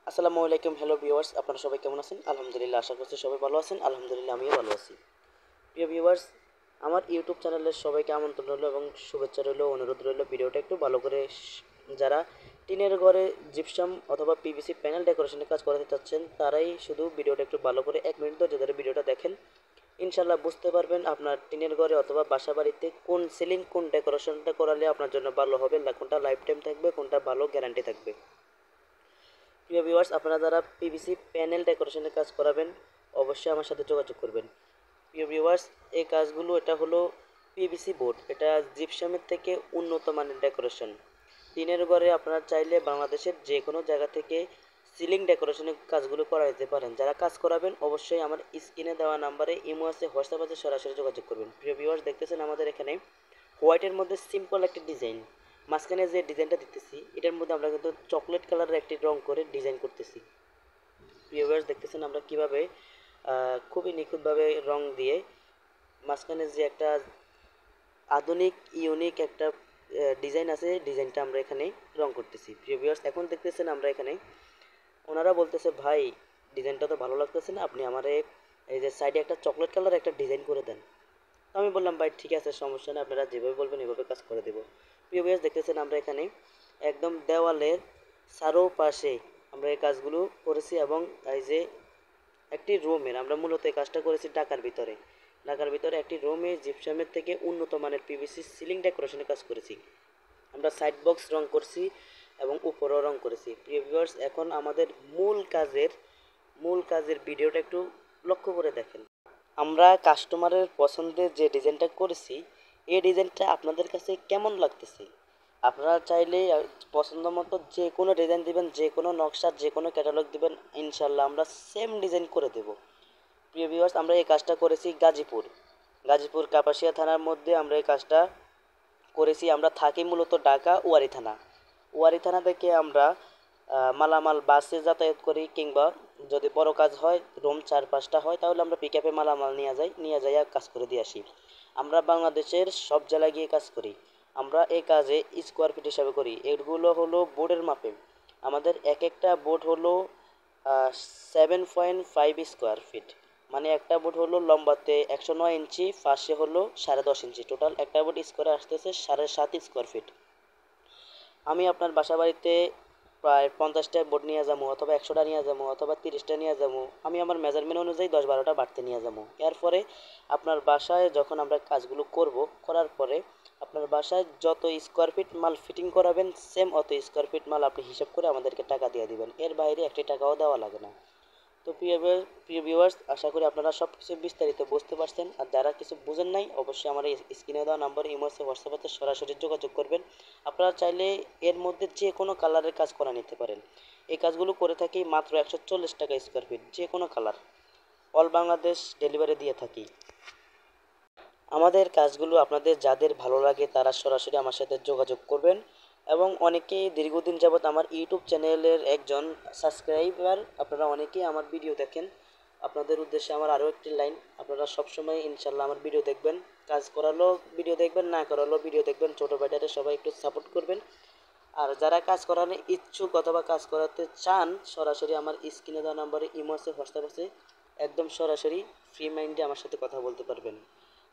আসসালামু আলাইকুম, hello viewers, আপনারা সবাই কেমন আছেন? আলহামদুলিল্লাহ, আশা করছি সবাই ভালো আছেন। আলহামদুলিল্লাহ, আমিও ভালো আছি। প্রিয় ভিউয়ার্স, আমার ইউটিউব চ্যানেলের সবাইকে আমন্ত্রণ রইল এবং শুভেচ্ছা রইল, অনুরোধ রইল ভিডিওটা একটু ভালো করে যারা টিনের ঘরে জিপসাম অথবা পিভিসি প্যানেল ডেকোরেশনের কাজ করাতে চাচ্ছেন তারাই শুধু ভিডিওটা একটু ভালো করে 1 মিনিট ধরে ভিডিওটা দেখেন। ইনশাল্লাহ বুঝতে পারবেন আপনার টিনের ঘরে অথবা বাসা বাড়িতে কোন সিলিং কোন ডেকোরেশনটা করালে আপনার জন্য ভালো হবে, না কোনটা লাইফ টাইম থাকবে, কোনটা ভালো গ্যারান্টি থাকবে। প্রিয় ভিউয়ার্স, আপনারা যারা পিভিসি প্যানেল ডেকোরেশনের কাজ করাবেন অবশ্যই আমার সাথে যোগাযোগ করবেন। প্রিয় ভিউয়ার্স, এই কাজগুলো এটা হলো পিভিসি বোর্ড, এটা জিপসামের থেকে উন্নত মানের ডেকোরেশন। টিনের ঘরে আপনারা চাইলে বাংলাদেশের যে কোনো জায়গা থেকে সিলিং ডেকোরেশনের কাজগুলো করা যেতে পারেন। যারা কাজ করাবেন অবশ্যই আমার স্ক্রিনে দেওয়া নাম্বারে ইমো আছে, হোয়াটসঅ্যাপ আছে, সরাসরি যোগাযোগ করবেন। প্রিয় ভিউয়ার্স, দেখতেছেন আমাদের এখানে হোয়াইটের মধ্যে সিম্পল একটি ডিজাইন, মাঝখানে যে ডিজাইনটা দিতেছি এটার মধ্যে আমরা কিন্তু চকলেট কালারের একটি রং করে ডিজাইন করতেছি। ভিউয়ার্স, দেখতেছেন আমরা কিভাবে খুবই নিখুঁতভাবে রং দিয়ে মাঝখানে যে একটা আধুনিক ইউনিক একটা ডিজাইন আছে, ডিজাইনটা আমরা এখানে রং করতেছি। প্রিয় ভিউয়ার্স, এখন দেখতেছেন আমরা এখানে ওনারা বলতেছে, ভাই ডিজাইনটা তো ভালো লাগতেছে না, আপনি আমারে এই যে সাইডে একটা চকলেট কালার একটা ডিজাইন করে দেন। তো আমি বললাম, ভাই ঠিক আছে, সমস্যা নেই, আপনারা যেভাবে বলবেন এভাবে কাজ করে দেবো। প্রিয় ভিউয়ার্স, দেখতেছেন আমরা এখানে একদম দেওয়ালের চারোপাশে আমরা এই কাজগুলো করেছি এবং এই যে একটি রুমের আমরা মূলত এই কাজটা করেছি ঢাকার ভিতরে একটি রুমে জিপসামের থেকে উন্নত মানের পিভিসি সিলিং ডেকোরেশনের কাজ করেছি। আমরা সাইড বক্স রং করছি এবং উপরও রং করেছি। প্রিয় ভিউয়ার্স, এখন আমাদের মূল কাজের ভিডিওটা একটু লক্ষ্য করে দেখেন। আমরা কাস্টমারের পছন্দের যে ডিজাইনটা করেছি এই ডিজাইনটা আপনাদের কাছে কেমন লাগতেছে? আপনারা চাইলে পছন্দ মতো যে কোনো ডিজাইন দিবেন, যে কোনো নকশা, যে কোনো ক্যাটালগ দিবেন, ইনশাল্লাহ আমরা সেম ডিজাইন করে দেব। প্রিয় ভিউয়ার্স, আমরা এই কাজটা করেছি গাজীপুর কাপাসিয়া থানার মধ্যে আমরা এই কাজটা করেছি। আমরা থাকি মূলত ঢাকা ওয়ারি থানা থেকে আমরা মালামাল বাসে যাতায়াত করি, কিংবা যদি বড় কাজ হয় রুম 4-5টা হয় তাহলে আমরা পিক আপে মালামাল নিয়ে যাই কাজ করে দিয়ে আসি। আমরা বাংলাদেশের সব জেলায় গিয়ে কাজ করি। আমরা এই কাজে স্কোয়ার ফিট হিসাবে করি। এগুলো হলো বোর্ডের মাপে। আমাদের এক একটা বোর্ড হলো 7.5 স্কোয়ার ফিট, মানে একটা বোর্ড হলো লম্বাতে 109 ইঞ্চি, ফাঁসে হলো 10.5 ইঞ্চি, টোটাল একটা বোর্ড স্কোয়ারে আসতেছে 7.5 স্কোয়ার ফিট। আমি আপনার বাসা বাড়িতে প্রায় 50টা বোর্ড নিয়ে যাবো, অথবা 100টা নিয়ে যাবো, অথবা 30টা নিয়ে যাবো। আমি আমার মেজারমেন্ট অনুযায়ী 10-12টা বাড়তে নিয়ে যাবো। এরপরে আপনার বাসায় যখন আমরা কাজগুলো করার পরে আপনার বাসায় যত স্কোয়ার ফিট মাল ফিটিং করাবেন সেম অত স্কোয়ার ফিট মাল আপনি হিসাব করে আমাদেরকে টাকা দিয়ে দিবেন। এর বাইরে একটি টাকাও দেওয়া লাগে না। তো প্রিয় ভিউয়ার্স, আশা করি আপনারা সব কিছু বিস্তারিত বুঝতে পারছেন। আর যারা কিছু বুঝেন নাই অবশ্যই আমার এই স্ক্রিনে দেওয়া নাম্বার ইমোতে হোয়াটসঅ্যাপে সরাসরি যোগাযোগ করবেন। আপনারা চাইলে এর মধ্যে যে কোনো কালারের কাজ করা নিতে পারেন। এই কাজগুলো করে থাকি মাত্র 140 টাকা স্কোয়ার ফিট, যে কোনো কালার অল বাংলাদেশ ডেলিভারি দিয়ে থাকি। আমাদের কাজগুলো আপনাদের যাদের ভালো লাগে তারা সরাসরি আমার সাথে যোগাযোগ করবেন। এবং অনেকেই দীর্ঘদিন যাবৎ আমার ইউটিউব চ্যানেলের একজন সাবস্ক্রাইবার, আপনারা অনেকেই আমার ভিডিও দেখেন। আপনাদের উদ্দেশ্যে আমার আরও একটি লাইন, আপনারা সবসময় ইনশাল্লাহ আমার ভিডিও দেখবেন, কাজ করালো ভিডিও দেখবেন, না করালো ভিডিও দেখবেন। ছোটো ভাইটারে সবাই একটু সাপোর্ট করবেন। আর যারা কাজ করানোর ইচ্ছুক অথবা কাজ করাতে চান সরাসরি আমার স্ক্রিনে দেওয়া নাম্বারে ইমো আছে, হোয়াটসঅ্যাপ আছে, একদম সরাসরি ফ্রি মাইন্ডে আমার সাথে কথা বলতে পারবেন।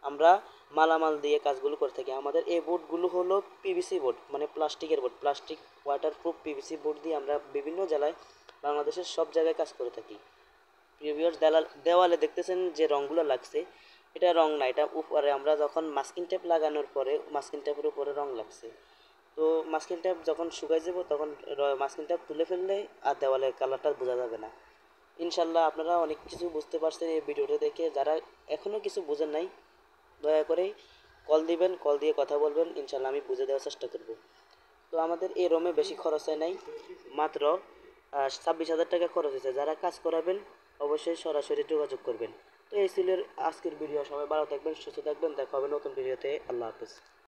আমরা মালামাল দিয়ে কাজগুলো করে থাকি। আমাদের এই বোর্ডগুলো হলো পিভিসি বোর্ড, মানে প্লাস্টিকের board, plastic waterproof PVC board দিয়ে আমরা বিভিন্ন জেলায় বাংলাদেশের সব জায়গায় কাজ করে থাকি। প্রিভিয়াস দেওয়ালে দেখতেছেন যে রঙগুলো লাগছে, এটা রং না, এটা উপরে আমরা যখন মাস্কিং টেপ লাগানোর পরে মাস্কিং টেপের উপরে রং লাগছে। তো মাস্কিং টেপ যখন শুকাই যাব তখন মাস্কিং টেপ তুলে ফেললে আর দেওয়ালের কালারটা বোঝা যাবে না। ইনশাল্লাহ আপনারা অনেক কিছু বুঝতে পারছেন এই ভিডিওটা দেখে। যারা এখনও কিছু বুঝেন নাই দয়া করে কল দিবেন, কল দিয়ে কথা বলবেন, ইনশাল্লাহ আমি বুঝে দেওয়ার চেষ্টা করব। তো আমাদের এই রুমে বেশি খরচ হয় নাই, মাত্র 26,000 টাকা খরচ হয়েছে। যারা কাজ করাবেন অবশ্যই সরাসরি যোগাযোগ করবেন। তো এই ছিল আজকের ভিডিও। সবাই ভালো থাকবেন, সুস্থ থাকবেন, দেখা হবে নতুন ভিডিওতে। আল্লাহ হাফেজ।